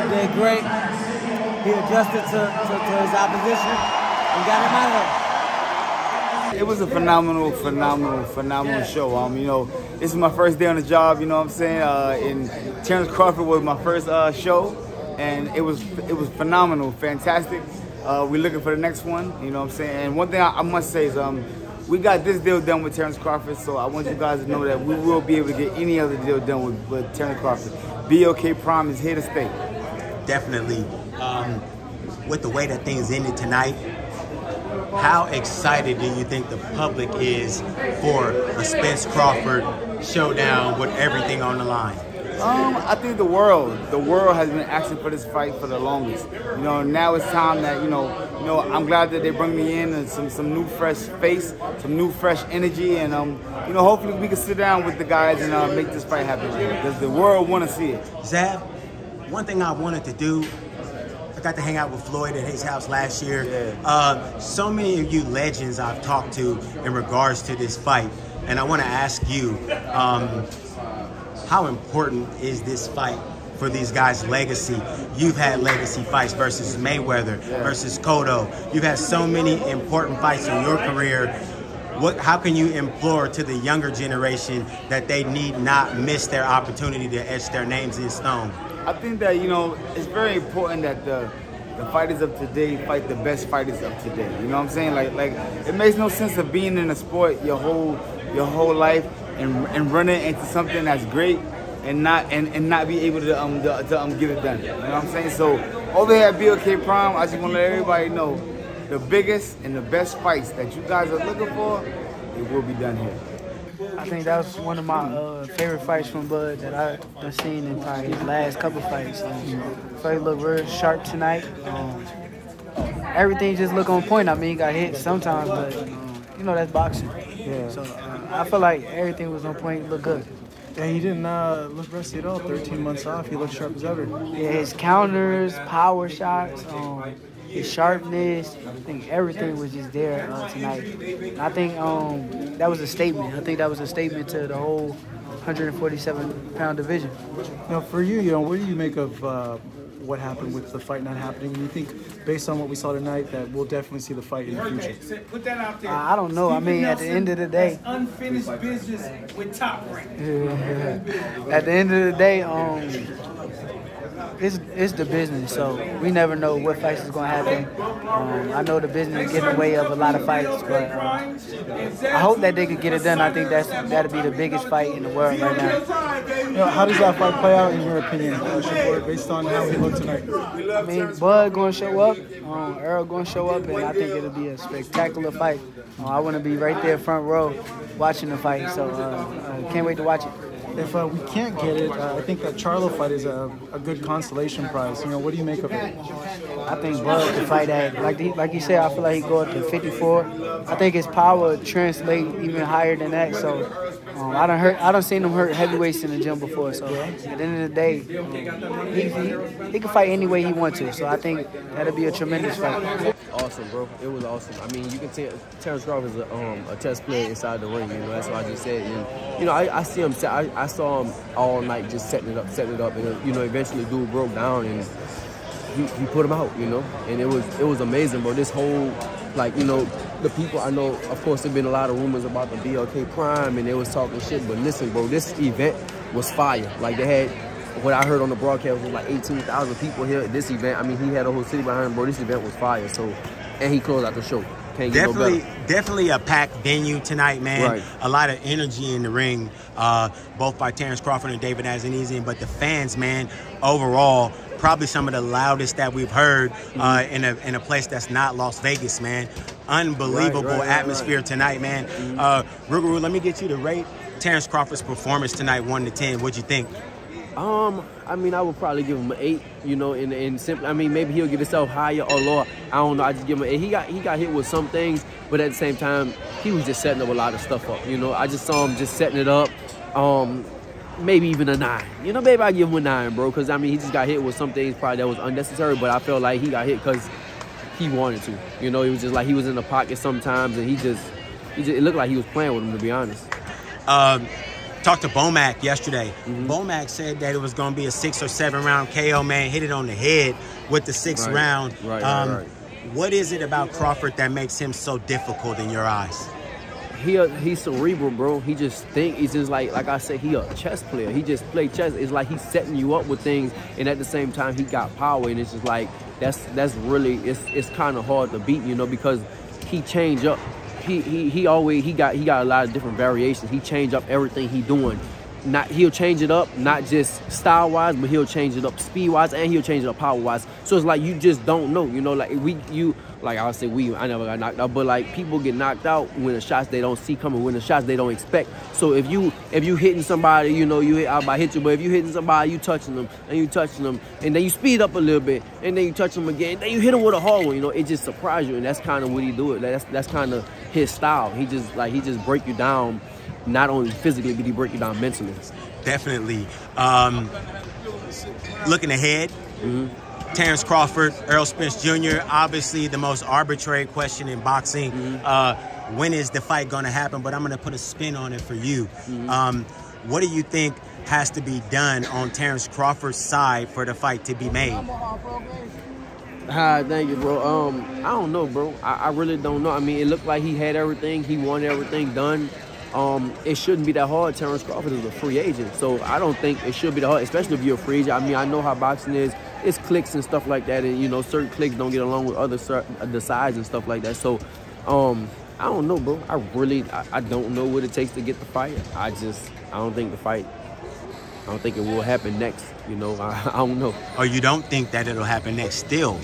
Did great. He adjusted to his opposition and got him out of there. It was a phenomenal show. You know, this is my first day on the job. You know what I'm saying? And Terence Crawford was my first show, and it was phenomenal, fantastic. We're looking for the next one. You know what I'm saying? And one thing I must say is, we got this deal done with Terence Crawford, so I want you guys to know that we will be able to get any other deal done with Terence Crawford. BOK Prime is here to stay. Definitely. With the way that things ended tonight, how excited do you think the public is for a Spence Crawford showdown with everything on the line? I think the world has been asking for this fight for the longest. You know, now it's time that, you know, I'm glad that they bring me in and some new fresh face, some new fresh energy, and you know, hopefully we can sit down with the guys and make this fight happen, because the world want to see it. Zav, one thing I wanted to do, I got to hang out with Floyd at his house last year. Yeah. So many of you legends I've talked to in regards to this fight, and I want to ask you, how important is this fight for these guys' legacy? You've had legacy fights versus Mayweather, versus Cotto. You've had so many important fights in your career. How can you implore to the younger generation that they need not miss their opportunity to etch their names in stone? I think that, you know, it's very important that the fighters of today fight the best fighters of today. You know what I'm saying? Like it makes no sense of being in a sport your whole life and running into something that's great and not be able to get it done. You know what I'm saying? So over here at BOK Prime, I just want to let everybody know the biggest and the best fights that you guys are looking for, it will be done here. I think that was one of my favorite fights from Bud that I've seen in probably his last couple fights. So he looked real sharp tonight. Everything just looked on point. I mean, he got hit sometimes, but you know, that's boxing. Yeah. So I feel like everything was on point. Looked good. Yeah, he didn't look rusty at all. 13 months off, he looked sharp as ever. Yeah, his counters, power shots, his sharpness, I think everything was just there tonight. And I think that was a statement. I think that was a statement to the whole 147-pound division. Now, for you, what do you make of what happened with the fight not happening? And you think, based on what we saw tonight, that we'll definitely see the fight in the future? Put that out there. I don't know. I mean, at the end of the day, unfinished business with Top Rank. At the end of the day, it's the business, so we never know what fights is going to happen. I know the business is getting in the way of a lot of fights, but I hope that they could get it done. I think that'll be the biggest fight in the world right now. How does that fight play out in your opinion, based on how he looked tonight? I mean, Bud going to show up, Earl going to show up, and I think it'll be a spectacular fight. I want to be right there front row watching the fight, so can't wait to watch it. If we can't get it, I think that Charlo fight is a good consolation prize. What do you make of it? I think Bud could fight at, like you said, I feel like he go up to 54. I think his power translate even higher than that. So I don't seen him hurt heavyweights in the gym before. So at the end of the day, he can fight any way he wants to. So I think that'll be a tremendous fight. Awesome, bro. It was awesome. I mean, you can tell Terence Crawford is a test player inside the ring. That's what I just said. And I see him. I saw him all night just setting it up, and eventually dude broke down and he put him out. And it was amazing, bro. This whole the people I know. Of course, there've been a lot of rumors about the BLK Prime, and they was talking shit. But listen, bro, this event was fire. Like they had. What I heard on the broadcast was like 18,000 people here at this event. I mean, he had a whole city behind him, bro. This event was fire. So, and he closed out the show. Can't get no better. Definitely a packed venue tonight, man. Right. A lot of energy in the ring, both by Terence Crawford and David Avanesyan. But the fans, man, overall, probably some of the loudest that we've heard in a place that's not Las Vegas, man. Unbelievable atmosphere tonight, man. Rougarou, let me get you to rate Terence Crawford's performance tonight, 1 to 10. What'd you think? I mean, I would probably give him an 8, and simply, I mean, maybe he'll give himself higher or lower. I don't know. I just give him an 8. He got hit with some things, but at the same time, he was just setting up a lot of stuff up. I just saw him just setting it up. Maybe even a 9. Maybe I give him a 9, bro, because I mean, he just got hit with some things probably that was unnecessary, but I felt like he got hit because he wanted to. It was just like he was in the pocket sometimes, and it looked like he was playing with him, to be honest. talked to Bomac yesterday. Bomac said that it was going to be a 6 or 7 round KO, man. Hit it on the head with the 6th round. Right. What is it about Crawford that makes him so difficult in your eyes? He's cerebral, bro. He just he's just like I said, he a chess player. He just play chess. It's like he's setting you up with things, and at the same time he got power, and it's just like that's really it's kind of hard to beat, you know, because he change up. He got a lot of different variations. He change up everything he doing. He'll change it up, not just style wise, but he'll change it up speed wise, and he'll change it up power wise. So it's like you just don't know, you know. Like like I say, I never got knocked out, but like people get knocked out when the shots they don't see coming, when the shots they don't expect. So if you hitting somebody, you know, I might hit you, but if you hitting somebody, you touching them, and then you speed up a little bit, and then you touch them again, then you hit them with a hard one, you know, it just surprises you, and that's kind of what he do. That's kind of his style. He just break you down, not only physically, but he break you down mentally. Definitely. Looking ahead, Terence Crawford, Errol Spence Jr., obviously the most arbitrary question in boxing. When is the fight going to happen? But I'm going to put a spin on it for you. What do you think has to be done on Terence Crawford's side for the fight to be made? Thank you, bro. I don't know, bro. I really don't know. I mean, it looked like he had everything. He wanted everything done. It shouldn't be that hard. Terence Crawford is a free agent, so I don't think it should be that hard, especially if you're a free agent. I mean, I know how boxing is. It's cliques and stuff like that, and, you know, certain cliques don't get along with the sides and stuff like that. So, I don't know, bro. I don't know what it takes to get the fight. I don't think it will happen next, you know. I don't know. Or you don't think that it'll happen next still?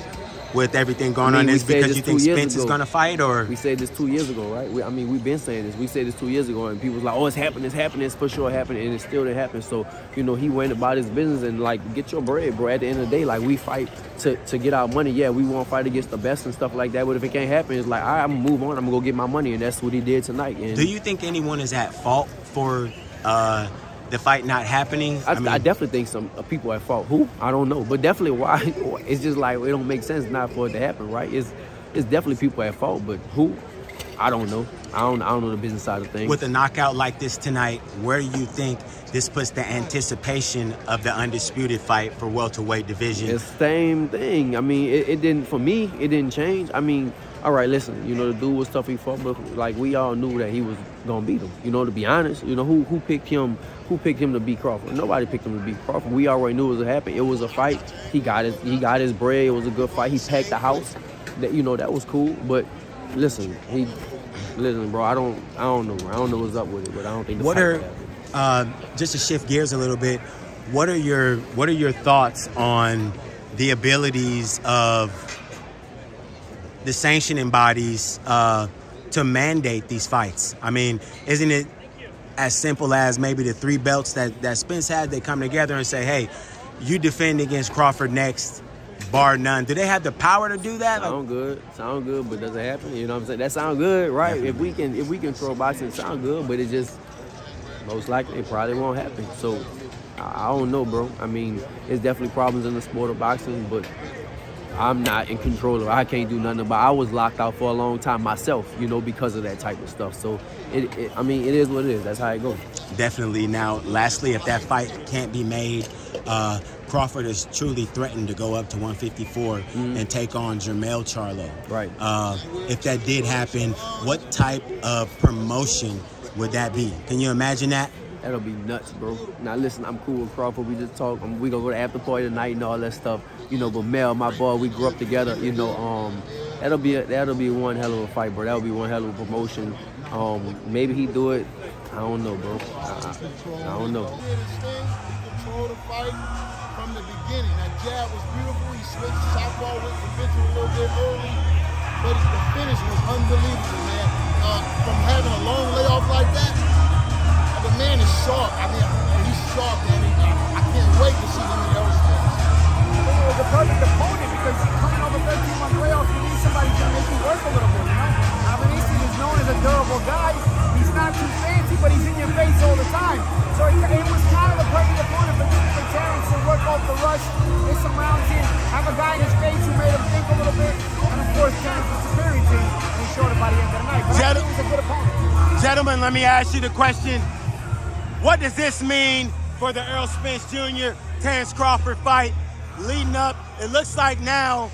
With everything going on, is because you think Spence is going to fight, or? We said this 2 years ago, right? We've been saying this. We said this 2 years ago, and people was like, oh, it's happening, it's for sure happening, and it still didn't happen. So, you know, he went about his business, and, like, get your bread, bro. At the end of the day, like, we fight to get our money. Yeah, we want to fight against the best and stuff like that, but if it can't happen, it's like, all right, I'm going to move on. I'm going to go get my money, and that's what he did tonight. And do you think anyone is at fault for the fight not happening? I definitely think some people at fault. Who? I don't know. But definitely why. It's just like, it don't make sense not for it to happen, right? It's definitely people at fault, but who? I don't know. I don't know the business side of things. With a knockout like this tonight, where do you think this puts the anticipation of the undisputed fight for welterweight division? It's the same thing. I mean, it didn't, for me, it didn't change. I mean, all right, listen, you know, the dude was tough, he fought, but, like, we all knew that he was going to beat him. You know, to be honest, you know, who picked him? Who picked him to beat Crawford? Nobody picked him to beat Crawford. We already knew it was going to happen. It was a fight. He got his bread. It was a good fight. He packed the house. That, you know, that was cool. But listen, bro, I don't know. I don't know what's up with it, but I don't think the fight happened. Just to shift gears a little bit, what are your thoughts on the abilities of the sanctioning bodies to mandate these fights? I mean, isn't it as simple as maybe the 3 belts that Spence had? They come together and say, hey, you defend against Crawford next, bar none. Do they have the power to do that? Sound good, but does it happen? You know what I'm saying? That sound good, right? Definitely. If we can throw boxing, it sound good, but it just, most likely, it probably won't happen. So, I don't know, bro. I mean, there's definitely problems in the sport of boxing, but I'm not in control of it. I can't do nothing about it. I was locked out for a long time myself, you know, because of that type of stuff. So, I mean, it is what it is. That's how it goes. Definitely. Now, lastly, if that fight can't be made, Crawford is truly threatened to go up to 154 and take on Jermell Charlo. Right. If that did happen, what type of promotion would that be? Can you imagine that? That'll be nuts, bro. Now, listen, I'm cool with Crawford. We just talk. We gonna go to after party tonight and all that stuff. You know, but Mel, my boy, we grew up together. You know, that'll be one hell of a fight, bro. That'll be one hell of a promotion. Maybe he do it. I don't know, bro. I don't know. Control the fight from the beginning. That jab was beautiful. He switched southpaw, went conventional a little bit early, but the finish was unbelievable, man. From having a long layoff like that, the man is sharp. I mean, he's sharp, man. I can't wait to see him in aerospace. It was a perfect opponent because coming off a 13-month layoff, you need somebody to make you work a little bit, you know? Avanesyan is known as a durable guy. He's not too fancy, but he's in your face all the time. So it was kind of the perfect opponent for Terence to work off the rush, get some rounds in, have a guy in his face who made him think a little bit, and of course Terence was superior to him, and he showed it by the end of the night. But I think it was a good opponent. Gentlemen, let me ask you the question. what does this mean for the Errol Spence Jr. Terence Crawford fight leading up? It looks like now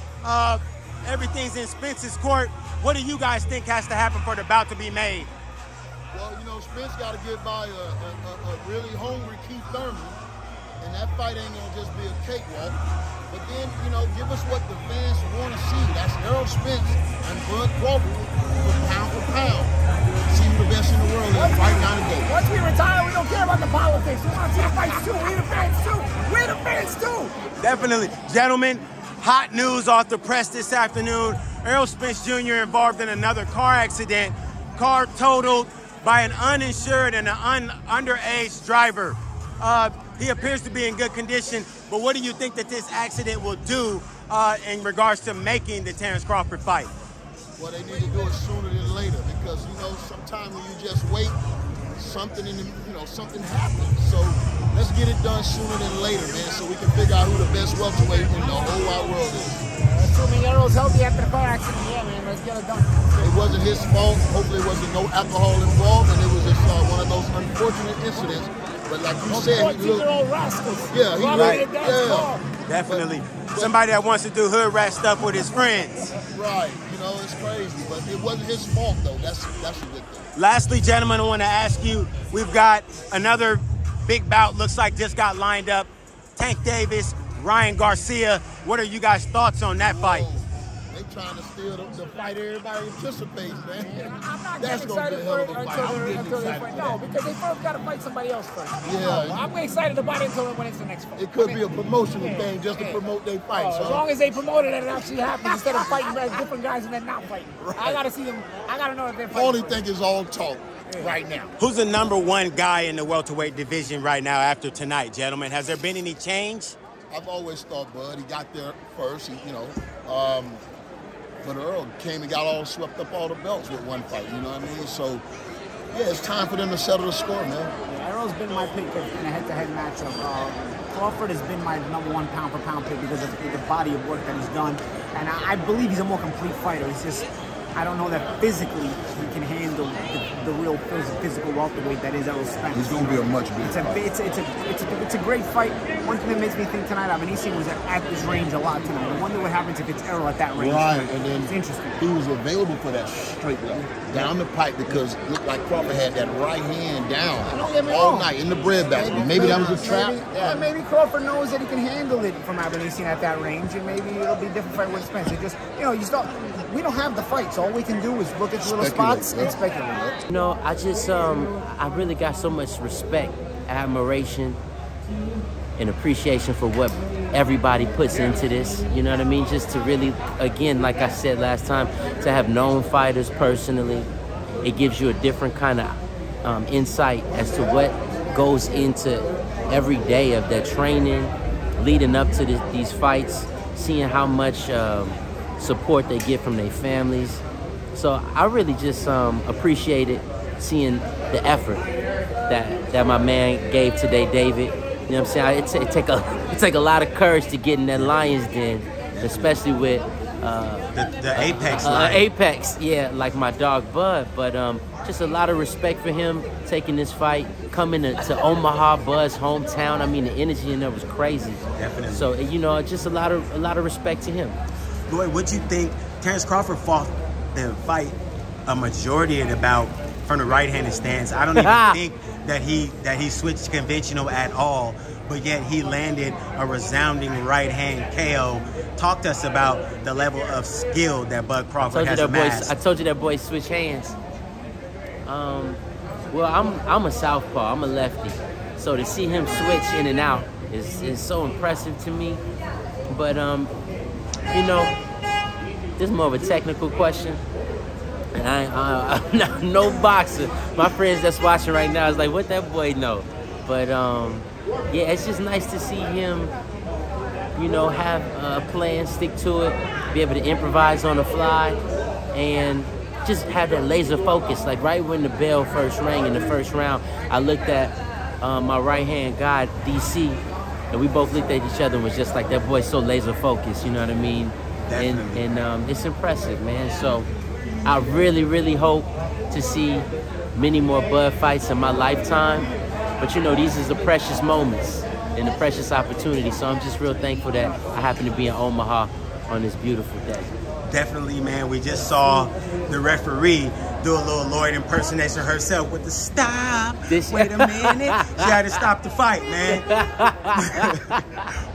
everything's in Spence's court. What do you guys think has to happen for the bout to be made? Well, you know, Spence got to get by a really hungry Keith Thurman, and that fight ain't gonna just be a cakewalk. But then, you know, give us what the fans want to see. That's Errol Spence and Bud Crawford for pound. See who the best in the world is right now today. Once we retire, we don't care about the politics. We want to see the fights too. We the fans too. We're the fans too. Definitely. Gentlemen, hot news off the press this afternoon. Errol Spence Jr. involved in another car accident. Car totaled by an uninsured and an underage driver. He appears to be in good condition, but what do you think that this accident will do in regards to making the Terence Crawford fight? Well, they need to do it sooner than later because, you know, sometimes when you just wait, something something happens. So let's get it done sooner than later, man, so we can figure out who the best welterweight in the whole wide world is. Assuming Errol's healthy after the car accident, yeah, man, let's get it done. It wasn't his fault. Hopefully, there wasn't no alcohol involved, and it was just one of those unfortunate incidents. But like you said, he looked. Yeah, he looked. Yeah, definitely. Somebody that wants to do hood rat stuff with his friends. Right. You know, it's crazy, but it wasn't his fault though. That's a good thing. Lastly, gentlemen, I want to ask you. We've got another big bout. Looks like just got lined up. Tank Davis, Ryan Garcia. What are you guys' thoughts on that fight? They trying to steal the fight everybody anticipates, man. I'm not That's excited gonna be a hell of a fight. until they fight. No, because they first got to fight somebody else first. Yeah. I'm excited about it until when it's the next fight. It could be a promotional thing just to promote their fight. As long as they promote it and it actually happens instead of fighting different guys and then not fighting. Right. I got to see them. I got to know if they're fighting. Only thing is all talk right now. Who's the #1 guy in the welterweight division right now after tonight, gentlemen? Has there been any change? I've always thought Bud. He got there first. But Earl came and got all swept up all the belts with one fight. You know what I mean? So yeah, it's time for them to settle the score, man. Errol's been my pick in a head-to-head matchup. Crawford has been my #1 pound-for-pound pick because of the body of work that he's done, and I believe he's a more complete fighter. He's just, I don't know that physically he can handle the real physical welterweight that is Errol Spence. He's going to be a much bigger fight. It's a great fight. One thing that makes me think tonight, Avanesyan was at this range a lot tonight. I wonder what happens if it's Errol at that range. Right, and then it's interesting. He was available for that straight left down the pipe because it looked like Crawford had that right hand down all night in the bread basket. Maybe that was a trap. Maybe Crawford knows that he can handle it from Avanesyan at that range, and maybe it'll be a different fight with Spence. It just, we don't have the fight, so all we can do is look at the little spots and speculate. You know, I really got so much respect, admiration, and appreciation for what everybody puts into this. You know what I mean? Just to really, again, like I said last time, to have known fighters personally, it gives you a different kind of insight as to what goes into every day of their training, leading up to these fights, seeing how much support they get from their families. So I really just appreciated seeing the effort that my man gave today, David. You know what I'm saying? It take a lot of courage to get in that lion's den, especially with the Apex. Apex, yeah, like my dog Bud. But just a lot of respect for him taking this fight, coming to Omaha, Bud's hometown. I mean, the energy in there was crazy. Definitely. So just a lot of respect to him. Lloyd, what you think? Terence Crawford fought the fight a majority of the bout from the right-handed stance. I don't even think that he switched conventional at all, but yet he landed a resounding right-hand KO. Talk to us about the level of skill that Bud Crawford has amassed. I told you that boy switched hands. Well, I'm a southpaw. I'm a lefty, so to see him switch in and out is so impressive to me. But this is more of a technical question. And I'm no boxer. My friends that's watching right now is like, what that boy know? But yeah, it's just nice to see him, have a plan, stick to it, be able to improvise on the fly, and just have that laser focus. Like right when the bell first rang in the first round, I looked at my right-hand guy, DC, and we both looked at each other and was just like, that boy's so laser focused, you know what I mean? And it's impressive, man. So I really, really hope to see many more Bud fights in my lifetime. But you know, these is the precious moments and the precious opportunities. So I'm just real thankful that I happen to be in Omaha on this beautiful day. Definitely, man. We just saw the referee do a little Lloyd impersonation herself with the stop. Wait a minute. She had to stop the fight, man.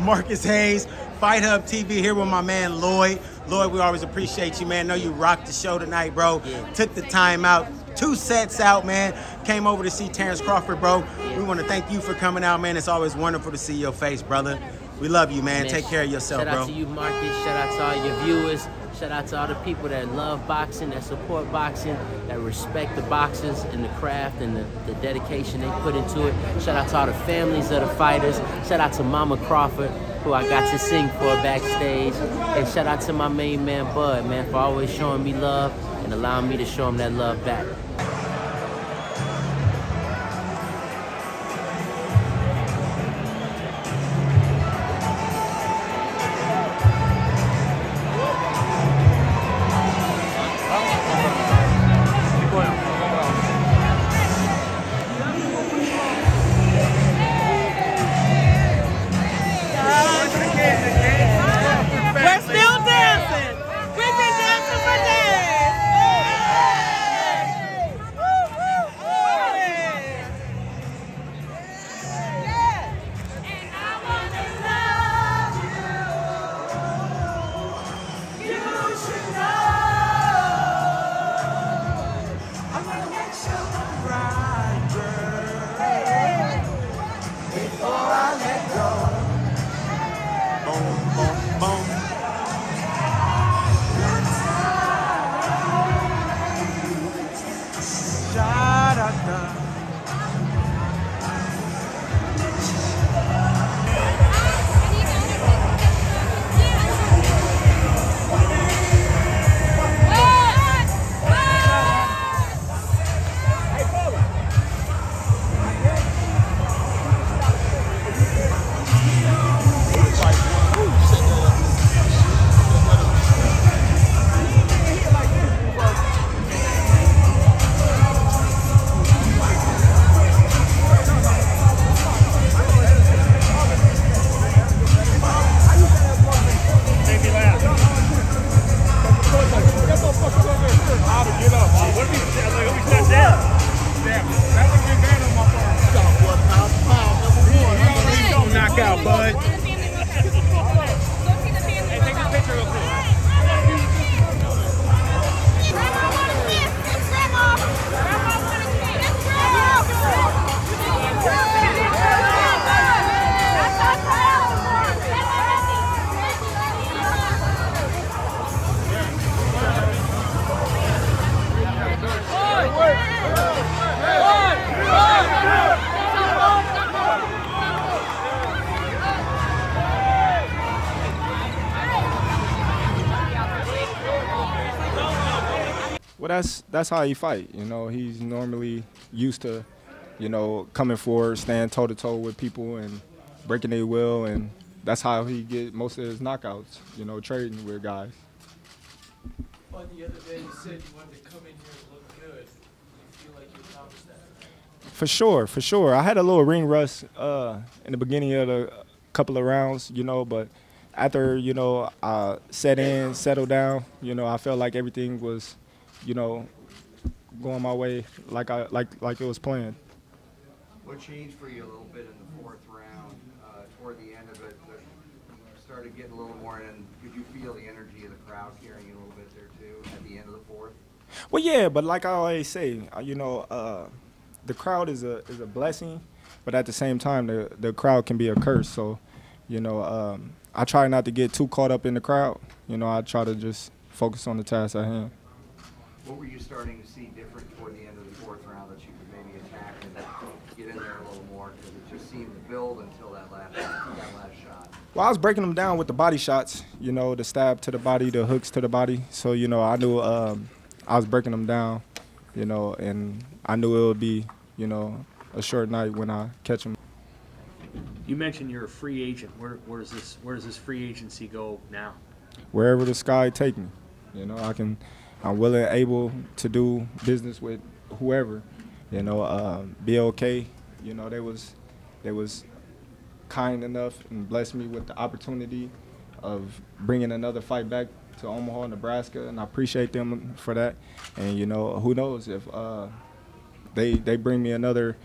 Marcus Hayes, Fight Hub TV here with my man Lloyd. Lloyd, we always appreciate you, man. Know you rocked the show tonight, bro. Yeah. Took the time out. 2 sets out, man. Came over to see Terence Crawford, bro. We want to thank you for coming out, man. It's always wonderful to see your face, brother. We love you, man. Take care of yourself, bro. Shout out to you, Marcus. Shout out to all your viewers. Shout out to all the people that love boxing, that support boxing, that respect the boxers and the craft and the dedication they put into it. Shout out to all the families of the fighters. Shout out to Mama Crawford, who I got to sing for backstage. And shout out to my main man, Bud, man, for always showing me love and allowing me to show him that love back. Well, that's how he fight. You know, he's normally used to, you know, coming forward, staying toe-to-toe with people and breaking their will, and that's how he get most of his knockouts, you know, trading with guys. On the other day, you said you wanted to come in here and look good. Do you feel like you accomplished that? For sure, for sure. I had a little ring rust in the beginning of the couple of rounds, you know, but after, you know, I settled down, you know, I felt like everything was, you know, going my way like it was planned. What changed for you a little bit in the 4th round? Toward the end of it, you started getting a little more, and could you feel the energy of the crowd carrying you a little bit there too at the end of the 4th? Well, yeah, but like I always say, you know, the crowd is a blessing, but at the same time, the crowd can be a curse. So, you know, I try not to get too caught up in the crowd. You know, I try to just focus on the task at hand. What were you starting to see different toward the end of the 4th round that you could maybe attack and get in there a little more? Because it just seemed to build until that last shot. Well, I was breaking them down with the body shots, you know, the stab to the body, the hooks to the body. So, you know, I knew I was breaking them down, you know, and I knew it would be, you know, a short night when I catch them. You mentioned you're a free agent. Where does this free agency go now? Wherever the sky take me, you know, I'm willing and able to do business with whoever, you know, be okay, You know, they was kind enough and blessed me with the opportunity of bringing another fight back to Omaha, Nebraska, and I appreciate them for that. And you know, who knows if they bring me another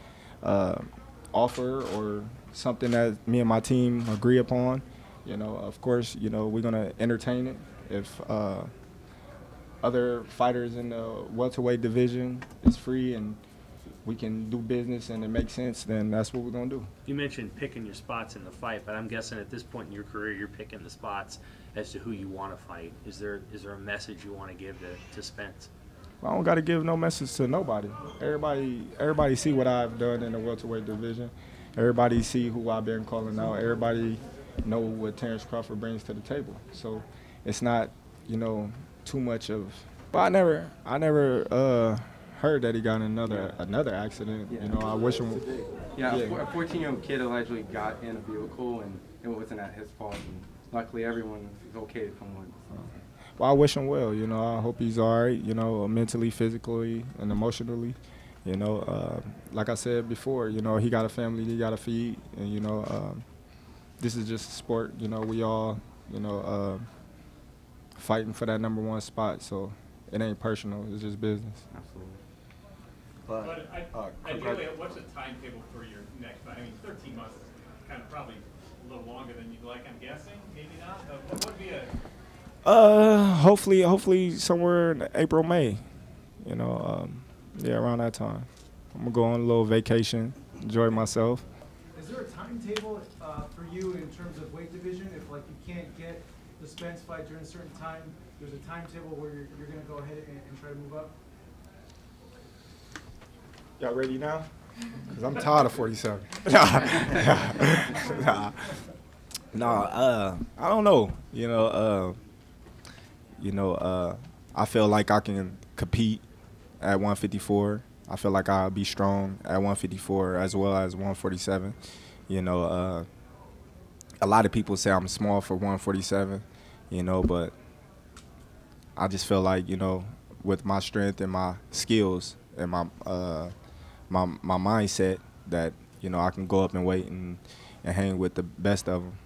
offer or something that me and my team agree upon. You know, of course, you know, we're gonna entertain it. If other fighters in the welterweight division is free and we can do business and it makes sense, then that's what we're gonna do. You mentioned picking your spots in the fight, but I'm guessing at this point in your career, you're picking the spots as to who you want to fight. Is there a message you want to give to Spence? I don't got to give no message to nobody. Everybody see what I've done in the welterweight division. Everybody see who I've been calling out. Everybody know what Terence Crawford brings to the table. So it's not, you know, too much of. But I never heard that he got in another accident. Yeah. You know, I wish him. Yeah, a 14-year-old kid allegedly got in a vehicle and it wasn't at his fault. And luckily, everyone is okay to come with. Well, I wish him well. You know, I hope he's all right. You know, mentally, physically, and emotionally. You know, like I said before, you know, he got a family he got to feed, and you know, this is just a sport. You know, we all, you know, fighting for that #1 spot. So it ain't personal. It's just business. Absolutely. But ideally, what's the timetable for your next fight? I mean, 13 months is kind of probably a little longer than you'd like, I'm guessing. Maybe not. What would be a hopefully somewhere in April, May. You know, yeah, around that time. I'm gonna go on a little vacation, enjoy myself. Is there a timetable for you in terms of weight division? If like you can't get the Spence fight during a certain time, there's a timetable where you're gonna go ahead and try to move up? Y'all ready now? Cause I'm tired of 47. Nah, I don't know. I feel like I can compete at 154. I feel like I'll be strong at 154 as well as 147. You know, a lot of people say I'm small for 147, you know, but I just feel like, you know, with my strength and my skills and my mindset that, you know, I can go up and weight and hang with the best of them.